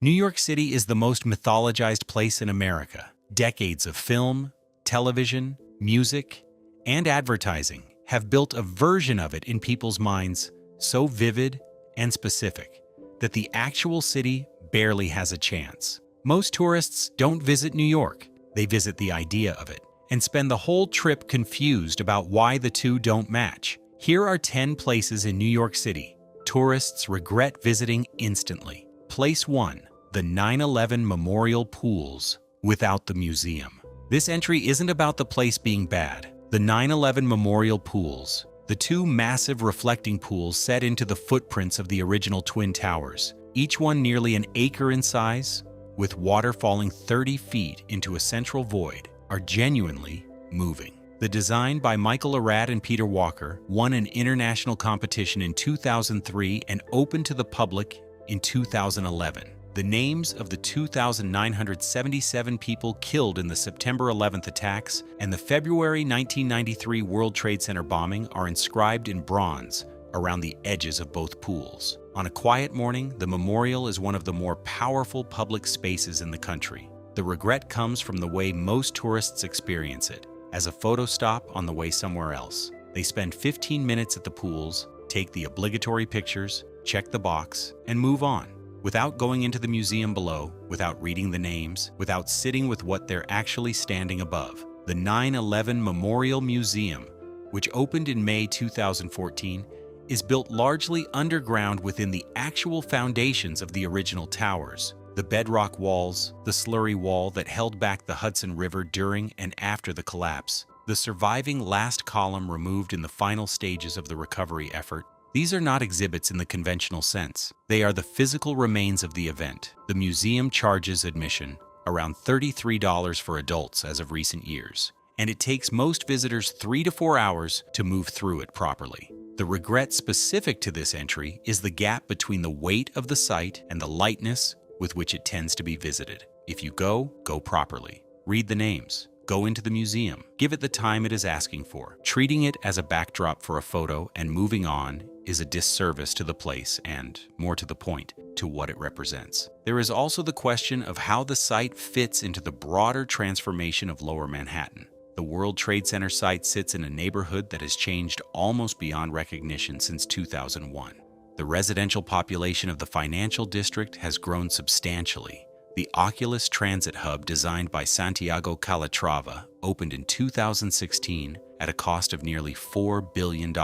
New York City is the most mythologized place in America. Decades of film, television, music, and advertising have built a version of it in people's minds so vivid and specific that the actual city barely has a chance. Most tourists don't visit New York. They visit the idea of it and spend the whole trip confused about why the two don't match. Here are 10 places in New York City tourists regret visiting instantly. Place 1. The 9/11 Memorial Pools without the museum. This entry isn't about the place being bad. The 9/11 Memorial Pools, the two massive reflecting pools set into the footprints of the original Twin Towers, each one nearly an acre in size, with water falling 30 feet into a central void, are genuinely moving. The design by Michael Arad and Peter Walker won an international competition in 2003 and opened to the public in 2011. The names of the 2,977 people killed in the September 11th attacks and the February 1993 World Trade Center bombing are inscribed in bronze around the edges of both pools. On a quiet morning, the memorial is one of the more powerful public spaces in the country. The regret comes from the way most tourists experience it, as a photo stop on the way somewhere else. They spend 15 minutes at the pools, take the obligatory pictures, check the box, and move on, without going into the museum below, without reading the names, without sitting with what they're actually standing above. The 9/11 Memorial Museum, which opened in May 2014, is built largely underground within the actual foundations of the original towers. The bedrock walls, the slurry wall that held back the Hudson River during and after the collapse, the surviving last column removed in the final stages of the recovery effort. These are not exhibits in the conventional sense. They are the physical remains of the event. The museum charges admission, around $33 for adults as of recent years, and it takes most visitors 3 to 4 hours to move through it properly. The regret specific to this entry is the gap between the weight of the site and the lightness with which it tends to be visited. If you go properly. Read the names. Go into the museum. Give it the time it is asking for. Treating it as a backdrop for a photo and moving on is a disservice to the place and, more to the point, to what it represents. There is also the question of how the site fits into the broader transformation of Lower Manhattan. The World Trade Center site sits in a neighborhood that has changed almost beyond recognition since 2001. The residential population of the financial district has grown substantially. The Oculus Transit Hub, designed by Santiago Calatrava, opened in 2016 at a cost of nearly $4 billion,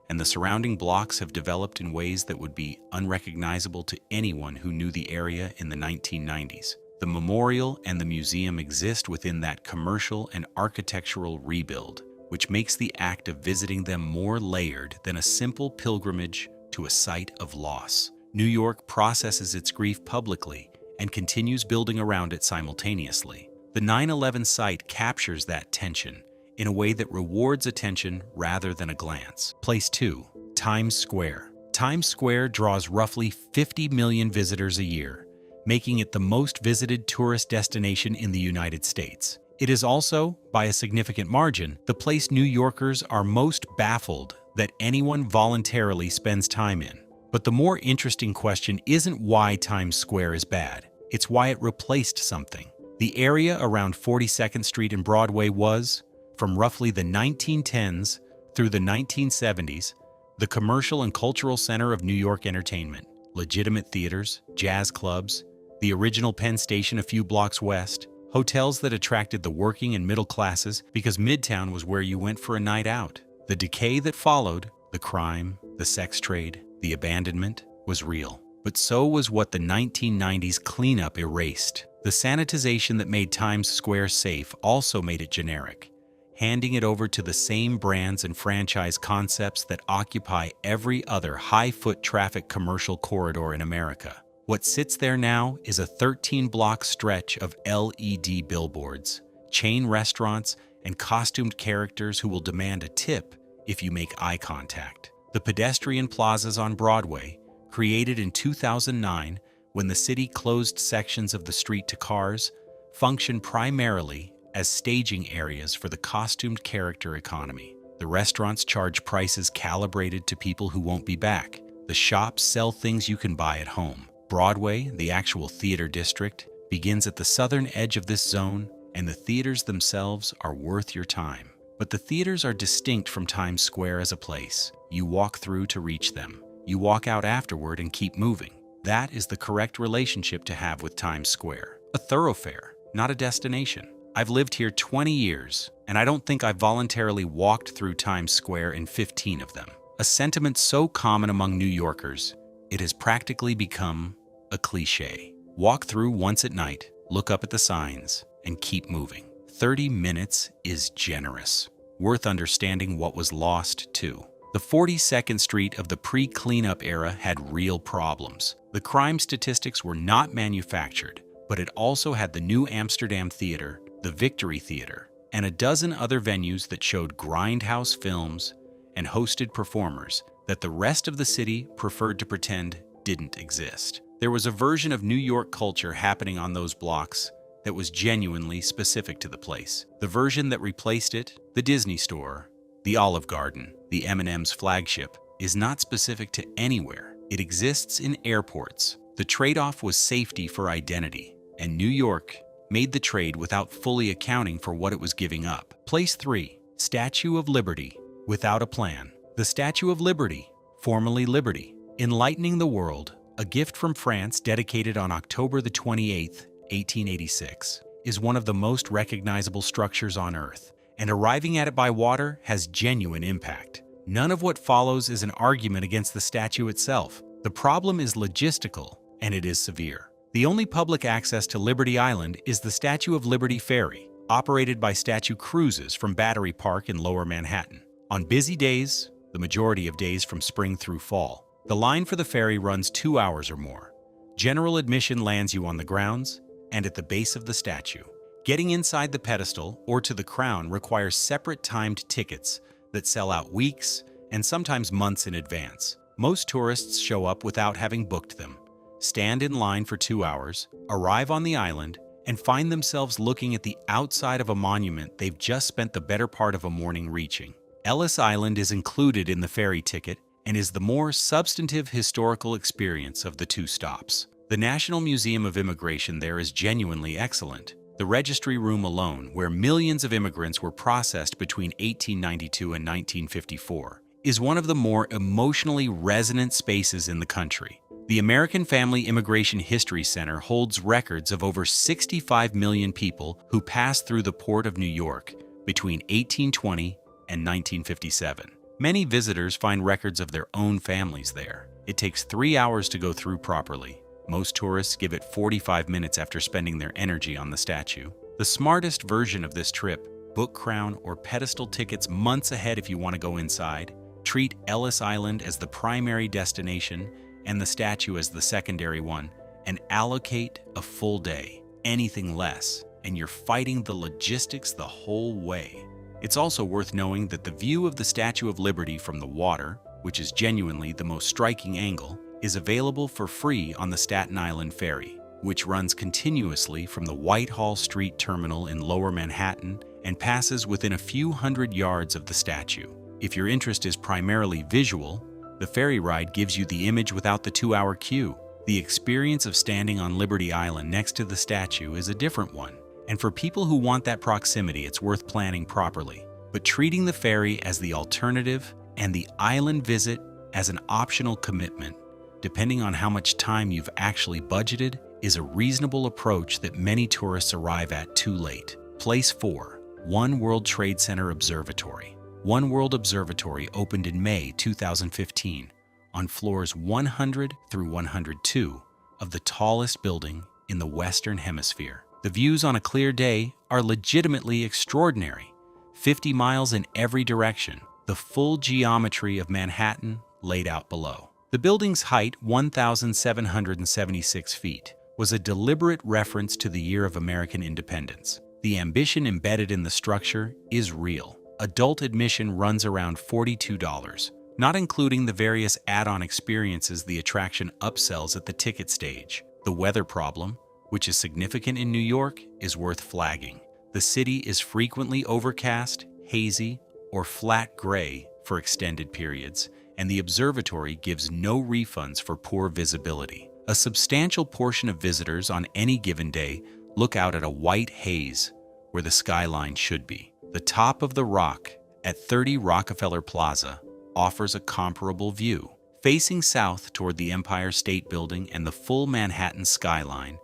and the surrounding blocks have developed in ways that would be unrecognizable to anyone who knew the area in the 1990s. The memorial and the museum exist within that commercial and architectural rebuild, which makes the act of visiting them more layered than a simple pilgrimage to a site of loss. New York processes its grief publicly and continues building around it simultaneously. The 9/11 site captures that tension in a way that rewards attention rather than a glance. Place 2. Times Square. Times Square draws roughly 50 million visitors a year, making it the most visited tourist destination in the United States. It is also, by a significant margin, the place New Yorkers are most baffled that anyone voluntarily spends time in. But the more interesting question isn't why Times Square is bad, it's why it replaced something. The area around 42nd Street and Broadway was, from roughly the 1910s through the 1970s, the commercial and cultural center of New York entertainment. Legitimate theaters, jazz clubs, the original Penn Station a few blocks west, hotels that attracted the working and middle classes because Midtown was where you went for a night out. The decay that followed, the crime, the sex trade, the abandonment, was real. But so was what the 1990s cleanup erased. The sanitization that made Times Square safe also made it generic, handing it over to the same brands and franchise concepts that occupy every other high-foot traffic commercial corridor in America. What sits there now is a 13-block stretch of LED billboards, chain restaurants, and costumed characters who will demand a tip if you make eye contact. The pedestrian plazas on Broadway, created in 2009 when the city closed sections of the street to cars, function primarily as staging areas for the costumed character economy. The restaurants charge prices calibrated to people who won't be back. The shops sell things you can buy at home. Broadway, the actual theater district, begins at the southern edge of this zone, and the theaters themselves are worth your time. But the theaters are distinct from Times Square as a place. You walk through to reach them. You walk out afterward and keep moving. That is the correct relationship to have with Times Square. A thoroughfare, not a destination. I've lived here 20 years, and I don't think I've voluntarily walked through Times Square in 15 of them. A sentiment so common among New Yorkers, it has practically become a cliché. Walk through once at night, look up at the signs, and keep moving. 30 minutes is generous. Worth understanding what was lost, too. The 42nd Street of the pre-cleanup era had real problems. The crime statistics were not manufactured, but it also had the New Amsterdam Theater, the Victory Theater, and a dozen other venues that showed grindhouse films and hosted performers that the rest of the city preferred to pretend didn't exist. There was a version of New York culture happening on those blocks that was genuinely specific to the place. The version that replaced it, the Disney Store, the Olive Garden, the M&M's flagship, is not specific to anywhere. It exists in airports. The trade-off was safety for identity, and New York made the trade without fully accounting for what it was giving up. Place 3, Statue of Liberty, without a plan. The Statue of Liberty, formerly Liberty, enlightening the world, a gift from France dedicated on October the 28th, 1886, is one of the most recognizable structures on Earth, and arriving at it by water has genuine impact. None of what follows is an argument against the statue itself. The problem is logistical, and it is severe. The only public access to Liberty Island is the Statue of Liberty Ferry, operated by Statue Cruises from Battery Park in Lower Manhattan. On busy days, the majority of days from spring through fall, the line for the ferry runs 2 hours or more. General admission lands you on the grounds and at the base of the statue. Getting inside the pedestal or to the crown requires separate timed tickets that sell out weeks and sometimes months in advance. Most tourists show up without having booked them, stand in line for 2 hours, arrive on the island, and find themselves looking at the outside of a monument they've just spent the better part of a morning reaching. Ellis Island is included in the ferry ticket and is the more substantive historical experience of the 2 stops. The National Museum of Immigration there is genuinely excellent. The registry room alone, where millions of immigrants were processed between 1892 and 1954, is one of the more emotionally resonant spaces in the country. The American Family Immigration History Center holds records of over 65 million people who passed through the port of New York between 1820 and 1957. Many visitors find records of their own families there. It takes 3 hours to go through properly. Most tourists give it 45 minutes after spending their energy on the statue. The smartest version of this trip, book crown or pedestal tickets months ahead if you want to go inside, treat Ellis Island as the primary destination and the statue as the secondary one, and allocate a full day. Anything less, and you're fighting the logistics the whole way. It's also worth knowing that the view of the Statue of Liberty from the water, which is genuinely the most striking angle, is available for free on the Staten Island Ferry, which runs continuously from the Whitehall Street Terminal in Lower Manhattan and passes within a few hundred yards of the statue. If your interest is primarily visual, the ferry ride gives you the image without the 2-hour queue. The experience of standing on Liberty Island next to the statue is a different one, and for people who want that proximity, it's worth planning properly. But treating the ferry as the alternative and the island visit as an optional commitment, depending on how much time you've actually budgeted, is a reasonable approach that many tourists arrive at too late. Place 4, One World Trade Center Observatory. One World Observatory opened in May 2015 on floors 100 through 102 of the tallest building in the Western Hemisphere. The views on a clear day are legitimately extraordinary. 50 miles in every direction, the full geometry of Manhattan laid out below. The building's height, 1,776 feet, was a deliberate reference to the year of American independence. The ambition embedded in the structure is real. Adult admission runs around $42, not including the various add-on experiences the attraction upsells at the ticket stage. The weather problem, which is significant in New York, is worth flagging. The city is frequently overcast, hazy, or flat gray for extended periods, and the observatory gives no refunds for poor visibility. A substantial portion of visitors on any given day look out at a white haze where the skyline should be. The top of the rock at 30 Rockefeller Plaza offers a comparable view, facing south toward the Empire State Building and the full Manhattan skyline,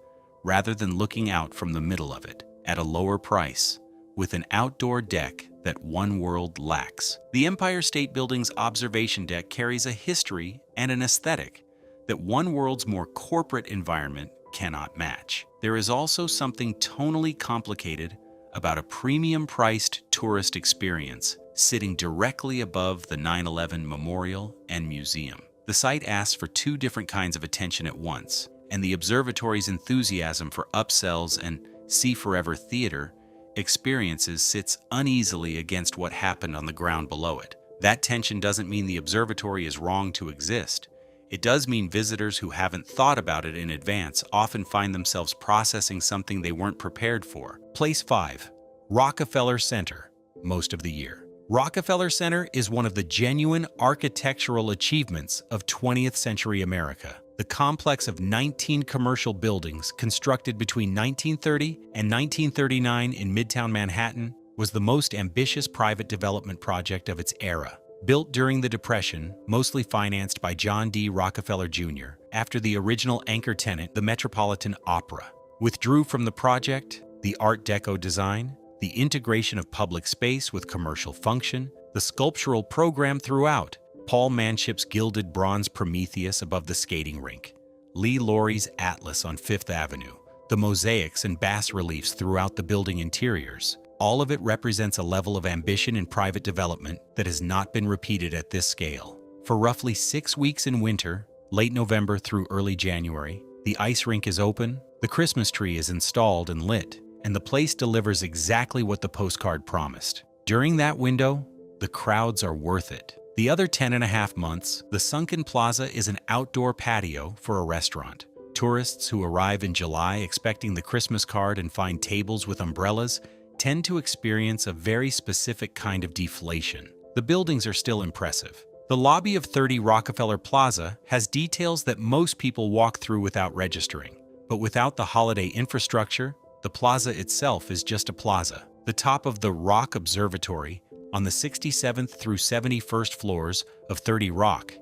rather than looking out from the middle of it, at a lower price, with an outdoor deck that One World lacks. The Empire State Building's observation deck carries a history and an aesthetic that One World's more corporate environment cannot match. There is also something tonally complicated about a premium-priced tourist experience sitting directly above the 9/11 Memorial and Museum. The site asks for two different kinds of attention at once, and the observatory's enthusiasm for upsells and see forever theater experiences sits uneasily against what happened on the ground below it. That tension doesn't mean the observatory is wrong to exist. It does mean visitors who haven't thought about it in advance often find themselves processing something they weren't prepared for. Place 5. Rockefeller Center, most of the year. Rockefeller Center is one of the genuine architectural achievements of 20th century America. The complex of 19 commercial buildings constructed between 1930 and 1939 in Midtown Manhattan was the most ambitious private development project of its era. Built during the Depression, mostly financed by John D. Rockefeller Jr., after the original anchor tenant, the Metropolitan Opera, withdrew from the project, the Art Deco design, the integration of public space with commercial function, the sculptural program throughout, Paul Manship's gilded bronze Prometheus above the skating rink, Lee Laurie's Atlas on Fifth Avenue, the mosaics and bas-reliefs throughout the building interiors. All of it represents a level of ambition in private development that has not been repeated at this scale. For roughly 6 weeks in winter, late November through early January, the ice rink is open, the Christmas tree is installed and lit, and the place delivers exactly what the postcard promised. During that window, the crowds are worth it. The other 10.5 months, the Sunken Plaza is an outdoor patio for a restaurant. Tourists who arrive in July expecting the Christmas card and find tables with umbrellas tend to experience a very specific kind of deflation. The buildings are still impressive. The lobby of 30 Rockefeller Plaza has details that most people walk through without registering. But without the holiday infrastructure, the plaza itself is just a plaza. The top of the Rock Observatory, on the 67th through 71st floors of 30 Rock,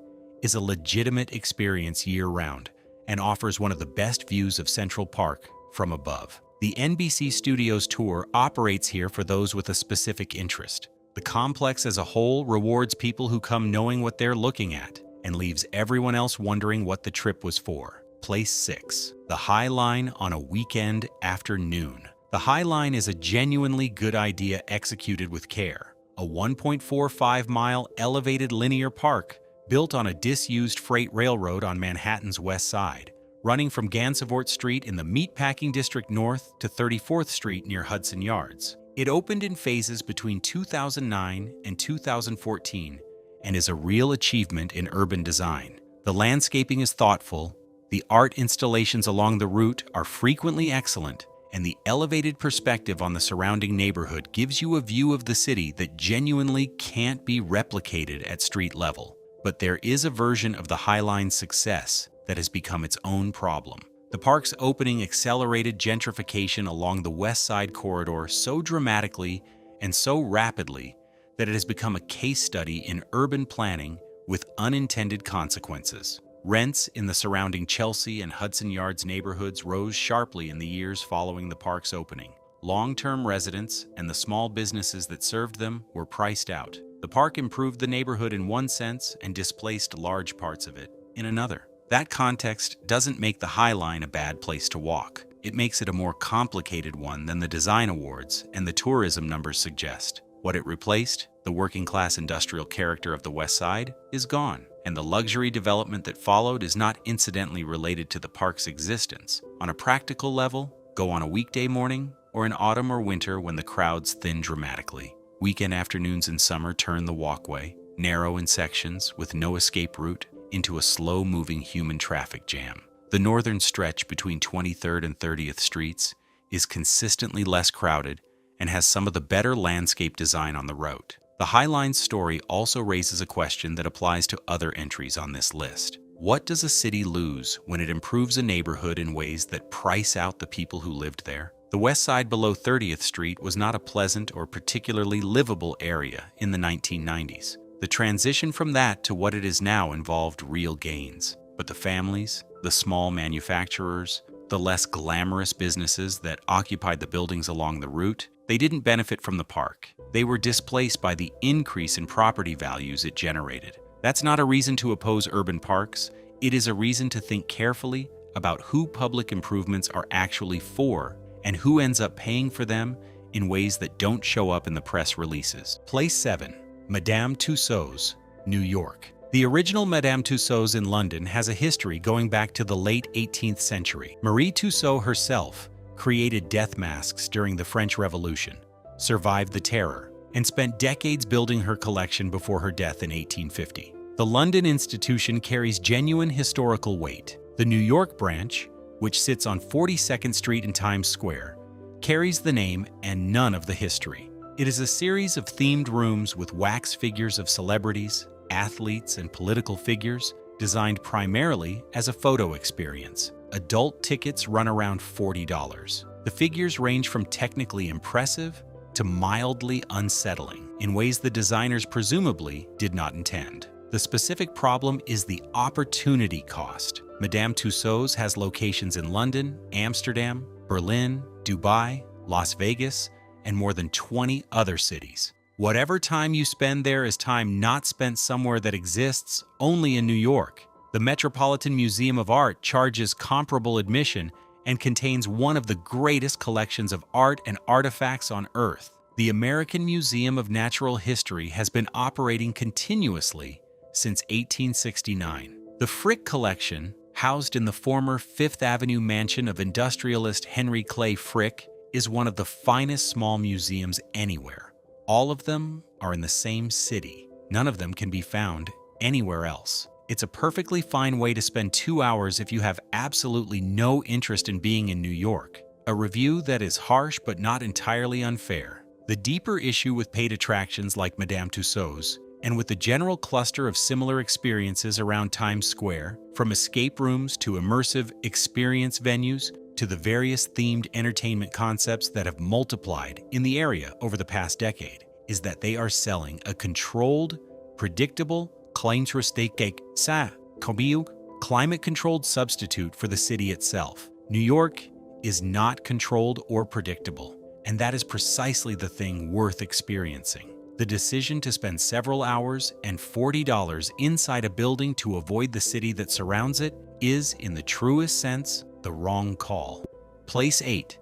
is a legitimate experience year-round and offers one of the best views of Central Park from above. The NBC Studios tour operates here for those with a specific interest. The complex as a whole rewards people who come knowing what they're looking at and leaves everyone else wondering what the trip was for. Place 6. The High Line on a weekend afternoon. The High Line is a genuinely good idea executed with care. A 1.45-mile elevated linear park built on a disused freight railroad on Manhattan's west side, running from Gansevoort Street in the Meatpacking District north to 34th Street near Hudson Yards. It opened in phases between 2009 and 2014 and is a real achievement in urban design. The landscaping is thoughtful, the art installations along the route are frequently excellent, and the elevated perspective on the surrounding neighborhood gives you a view of the city that genuinely can't be replicated at street level. But there is a version of the High Line's success that has become its own problem. The park's opening accelerated gentrification along the West Side corridor so dramatically and so rapidly that it has become a case study in urban planning with unintended consequences. Rents in the surrounding Chelsea and Hudson Yards neighborhoods rose sharply in the years following the park's opening. Long-term residents and the small businesses that served them were priced out. The park improved the neighborhood in one sense and displaced large parts of it in another. That context doesn't make the High Line a bad place to walk. It makes it a more complicated one than the design awards and the tourism numbers suggest. What it replaced, the working-class industrial character of the West Side, is gone, and the luxury development that followed is not incidentally related to the park's existence. On a practical level, go on a weekday morning or in autumn or winter when the crowds thin dramatically. Weekend afternoons in summer turn the walkway, narrow in sections with no escape route, into a slow-moving human traffic jam. The northern stretch between 23rd and 30th Streets is consistently less crowded and has some of the better landscape design on the route. The High Line's story also raises a question that applies to other entries on this list. What does a city lose when it improves a neighborhood in ways that price out the people who lived there? The West Side below 30th Street was not a pleasant or particularly livable area in the 1990s. The transition from that to what it is now involved real gains. But the families, the small manufacturers, the less glamorous businesses that occupied the buildings along the route, they didn't benefit from the park. They were displaced by the increase in property values it generated. That's not a reason to oppose urban parks. It is a reason to think carefully about who public improvements are actually for and who ends up paying for them in ways that don't show up in the press releases. Place 7. Madame Tussauds, New York. The original Madame Tussauds in London has a history going back to the late 18th century. Marie Tussaud herself created death masks during the French Revolution, survived the terror, and spent decades building her collection before her death in 1850. The London institution carries genuine historical weight. The New York branch, which sits on 42nd Street in Times Square, carries the name and none of the history. It is a series of themed rooms with wax figures of celebrities, athletes, and political figures designed primarily as a photo experience. Adult tickets run around $40. The figures range from technically impressive to mildly unsettling in ways the designers presumably did not intend. The specific problem is the opportunity cost. Madame Tussauds has locations in London, Amsterdam, Berlin, Dubai, Las Vegas, and more than 20 other cities. Whatever time you spend there is time not spent somewhere that exists only in New York. The Metropolitan Museum of Art charges comparable admission and contains one of the greatest collections of art and artifacts on Earth. The American Museum of Natural History has been operating continuously since 1869. The Frick Collection, housed in the former Fifth Avenue mansion of industrialist Henry Clay Frick, is one of the finest small museums anywhere. All of them are in the same city. None of them can be found anywhere else. It's a perfectly fine way to spend 2 hours if you have absolutely no interest in being in New York. A review that is harsh but not entirely unfair. The deeper issue with paid attractions like Madame Tussauds, and with the general cluster of similar experiences around Times Square, from escape rooms to immersive experience venues to the various themed entertainment concepts that have multiplied in the area over the past decade, is that they are selling a controlled, predictable, climate-controlled substitute for the city itself. New York is not controlled or predictable, and that is precisely the thing worth experiencing. The decision to spend several hours and $40 inside a building to avoid the city that surrounds it is, in the truest sense, the wrong call. Place 8.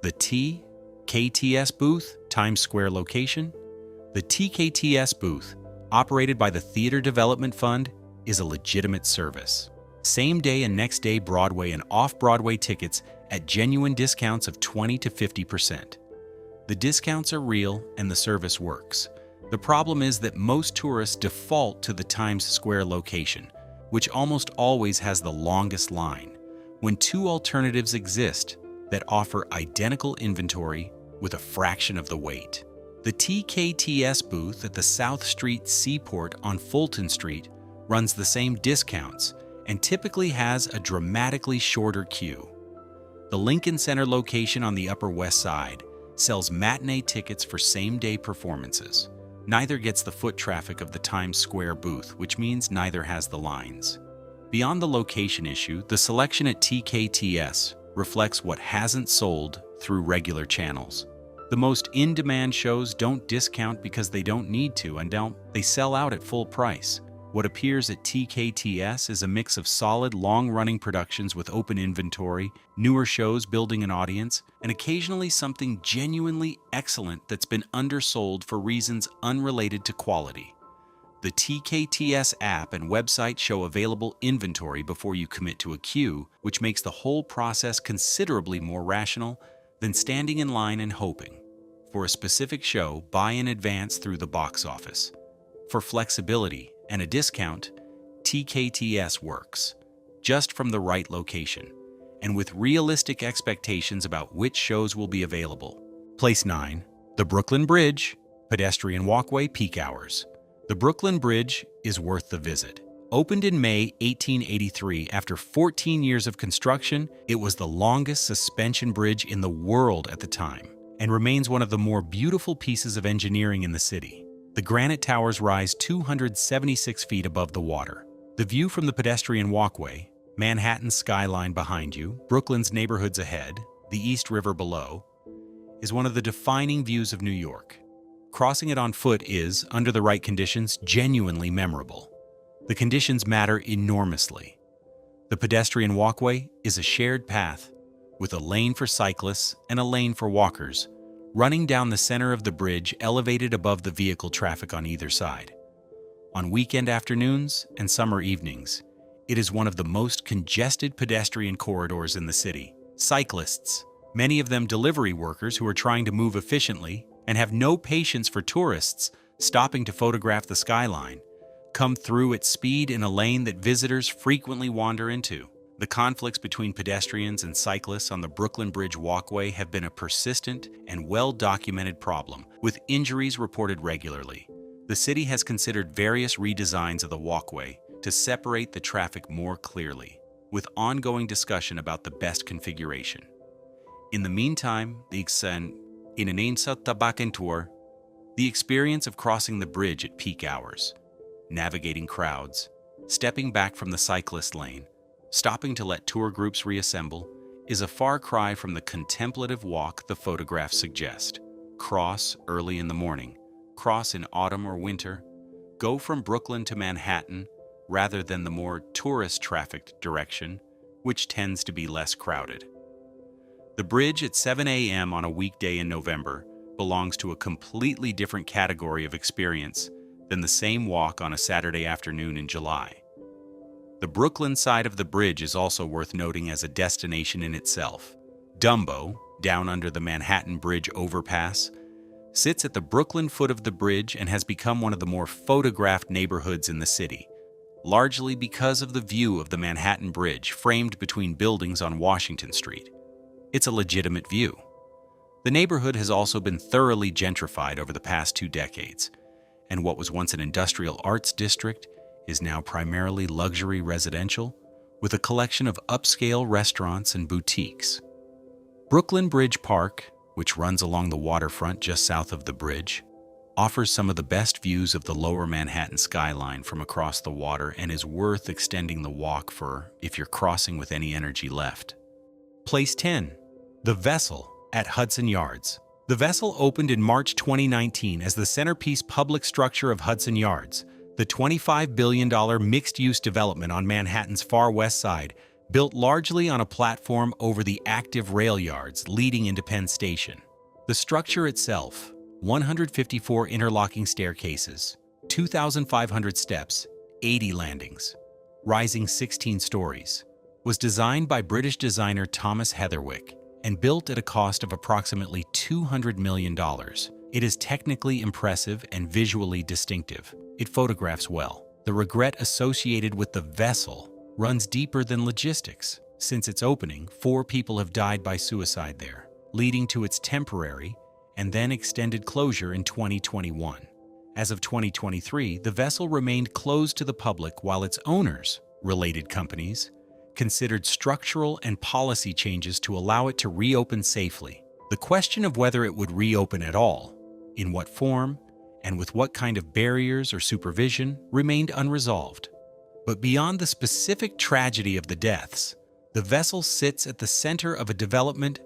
The TKTS booth, Times Square location. The TKTS booth, operated by the Theater Development Fund, is a legitimate service. Same-day and next-day Broadway and off-Broadway tickets at genuine discounts of 20 to 50%. The discounts are real and the service works. The problem is that most tourists default to the Times Square location, which almost always has the longest line, when two alternatives exist that offer identical inventory with a fraction of the wait. The TKTS booth at the South Street Seaport on Fulton Street runs the same discounts and typically has a dramatically shorter queue. The Lincoln Center location on the Upper West Side sells matinee tickets for same-day performances. Neither gets the foot traffic of the Times Square booth, which means neither has the lines. Beyond the location issue, the selection at TKTS reflects what hasn't sold through regular channels. The most in-demand shows don't discount because they don't need to, and they sell out at full price. What appears at TKTS is a mix of solid, long-running productions with open inventory, newer shows building an audience, and occasionally something genuinely excellent that's been undersold for reasons unrelated to quality. The TKTS app and website show available inventory before you commit to a queue, which makes the whole process considerably more rational than standing in line and hoping. For a specific show, buy in advance through the box office. For flexibility and a discount, TKTS works, just from the right location, and with realistic expectations about which shows will be available. Place 9. The Brooklyn Bridge, pedestrian walkway peak hours. The Brooklyn Bridge is worth the visit. Opened in May 1883 after 14 years of construction, it was the longest suspension bridge in the world at the time and remains one of the more beautiful pieces of engineering in the city. The granite towers rise 276 feet above the water. The view from the pedestrian walkway, Manhattan's skyline behind you, Brooklyn's neighborhoods ahead, the East River below, is one of the defining views of New York. Crossing it on foot is, under the right conditions, genuinely memorable. The conditions matter enormously. The pedestrian walkway is a shared path with a lane for cyclists and a lane for walkers, running down the center of the bridge elevated above the vehicle traffic on either side. On weekend afternoons and summer evenings, it is one of the most congested pedestrian corridors in the city. Cyclists, many of them delivery workers who are trying to move efficiently and have no patience for tourists stopping to photograph the skyline, come through at speed in a lane that visitors frequently wander into. The conflicts between pedestrians and cyclists on the Brooklyn Bridge walkway have been a persistent and well-documented problem, with injuries reported regularly. The city has considered various redesigns of the walkway to separate the traffic more clearly, with ongoing discussion about the best configuration. In the meantime, the experience of crossing the bridge at peak hours, navigating crowds, stepping back from the cyclist lane, stopping to let tour groups reassemble, is a far cry from the contemplative walk the photographs suggest. Cross early in the morning, cross in autumn or winter, go from Brooklyn to Manhattan rather than the more tourist-trafficked direction, which tends to be less crowded. The bridge at 7 a.m. on a weekday in November belongs to a completely different category of experience than the same walk on a Saturday afternoon in July. The Brooklyn side of the bridge is also worth noting as a destination in itself. Dumbo, down under the Manhattan Bridge overpass, sits at the Brooklyn foot of the bridge and has become one of the more photographed neighborhoods in the city, largely because of the view of the Manhattan Bridge framed between buildings on Washington Street. It's a legitimate view. The neighborhood has also been thoroughly gentrified over the past 2 decades, and what was once an industrial arts district is now primarily luxury residential, with a collection of upscale restaurants and boutiques. Brooklyn Bridge Park, which runs along the waterfront just south of the bridge, offers some of the best views of the lower Manhattan skyline from across the water and is worth extending the walk for if you're crossing with any energy left. Place 10. The Vessel at Hudson Yards. The Vessel opened in March 2019 as the centerpiece public structure of Hudson Yards, the $25 billion mixed-use development on Manhattan's far west side, built largely on a platform over the active rail yards leading into Penn Station. The structure itself, 154 interlocking staircases, 2,500 steps, 80 landings, rising 16 stories, was designed by British designer Thomas Heatherwick and built at a cost of approximately $200 million. It is technically impressive and visually distinctive. It photographs well. The regret associated with the Vessel runs deeper than logistics. Since its opening, 4 people have died by suicide there, leading to its temporary and then extended closure in 2021. As of 2023, the Vessel remained closed to the public while its owners, related companies, considered structural and policy changes to allow it to reopen safely. The question of whether it would reopen at all, in what form, and with what kind of barriers or supervision remained unresolved. But beyond the specific tragedy of the deaths, the Vessel sits at the center of a development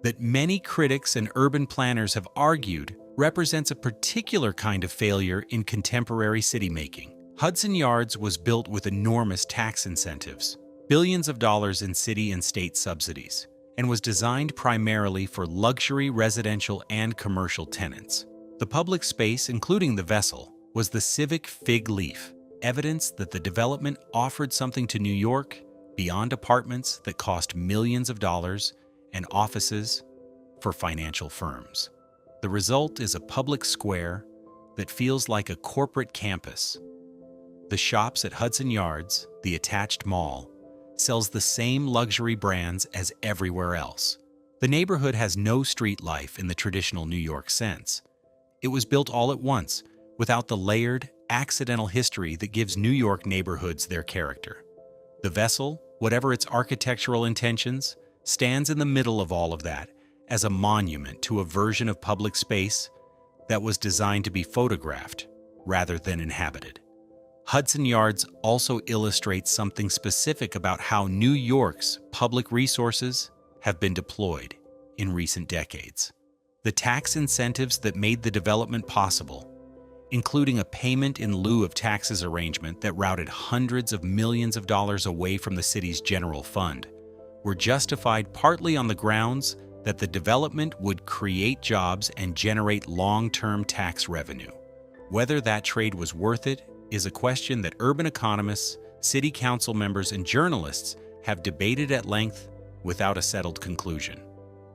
that many critics and urban planners have argued represents a particular kind of failure in contemporary city-making. Hudson Yards was built with enormous tax incentives, billions of dollars in city and state subsidies, and was designed primarily for luxury residential and commercial tenants. The public space, including the Vessel, was the civic fig leaf, evidence that the development offered something to New York beyond apartments that cost millions of dollars and offices for financial firms. The result is a public square that feels like a corporate campus. The shops at Hudson Yards, the attached mall, sells the same luxury brands as everywhere else. The neighborhood has no street life in the traditional New York sense. It was built all at once, without the layered, accidental history that gives New York neighborhoods their character. The vessel, whatever its architectural intentions, stands in the middle of all of that as a monument to a version of public space that was designed to be photographed rather than inhabited. Hudson Yards also illustrates something specific about how New York's public resources have been deployed in recent decades. The tax incentives that made the development possible, including a payment in lieu of taxes arrangement that routed hundreds of millions of dollars away from the city's general fund, were justified partly on the grounds that the development would create jobs and generate long-term tax revenue. Whether that trade was worth it is a question that urban economists, city council members, and journalists have debated at length without a settled conclusion.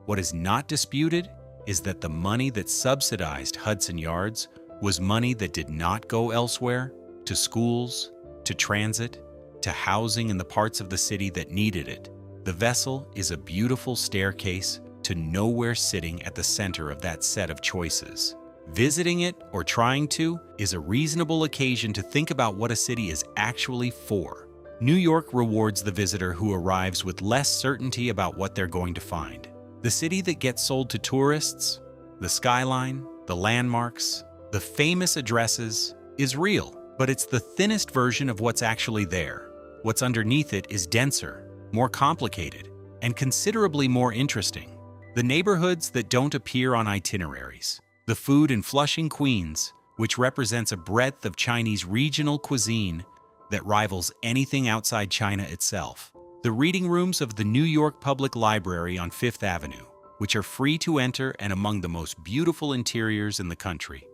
What is not disputed is that the money that subsidized Hudson Yards was money that did not go elsewhere, to schools, to transit, to housing in the parts of the city that needed it. The vessel is a beautiful staircase to nowhere sitting at the center of that set of choices. Visiting it, or trying to, is a reasonable occasion to think about what a city is actually for. New York rewards the visitor who arrives with less certainty about what they're going to find. The city that gets sold to tourists, the skyline, the landmarks, the famous addresses, is real, but it's the thinnest version of what's actually there. What's underneath it is denser, more complicated, and considerably more interesting. The neighborhoods that don't appear on itineraries. The food in Flushing, Queens, which represents a breadth of Chinese regional cuisine that rivals anything outside China itself. The reading rooms of the New York Public Library on Fifth Avenue, which are free to enter and among the most beautiful interiors in the country.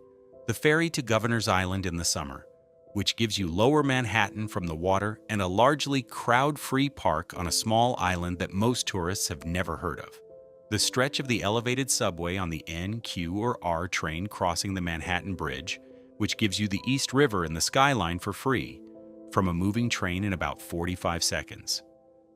The ferry to Governor's Island in the summer, which gives you Lower Manhattan from the water and a largely crowd-free park on a small island that most tourists have never heard of. The stretch of the elevated subway on the N, Q, or R train crossing the Manhattan Bridge, which gives you the East River and the skyline for free, from a moving train in about 45 seconds.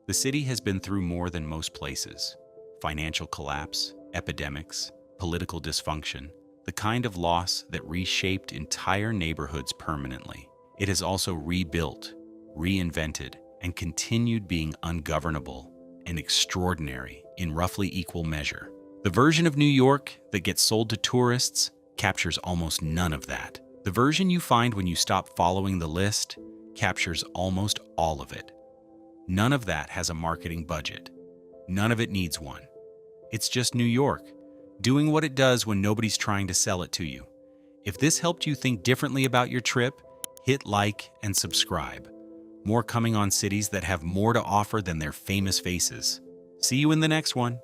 The city has been through more than most places. Financial collapse, epidemics, political dysfunction, the kind of loss that reshaped entire neighborhoods permanently. It has also rebuilt, reinvented, and continued being ungovernable and extraordinary in roughly equal measure. The version of New York that gets sold to tourists captures almost none of that. The version you find when you stop following the list captures almost all of it. None of that has a marketing budget. None of it needs one. It's just New York, doing what it does when nobody's trying to sell it to you. If this helped you think differently about your trip, hit like and subscribe. More coming on cities that have more to offer than their famous faces. See you in the next one.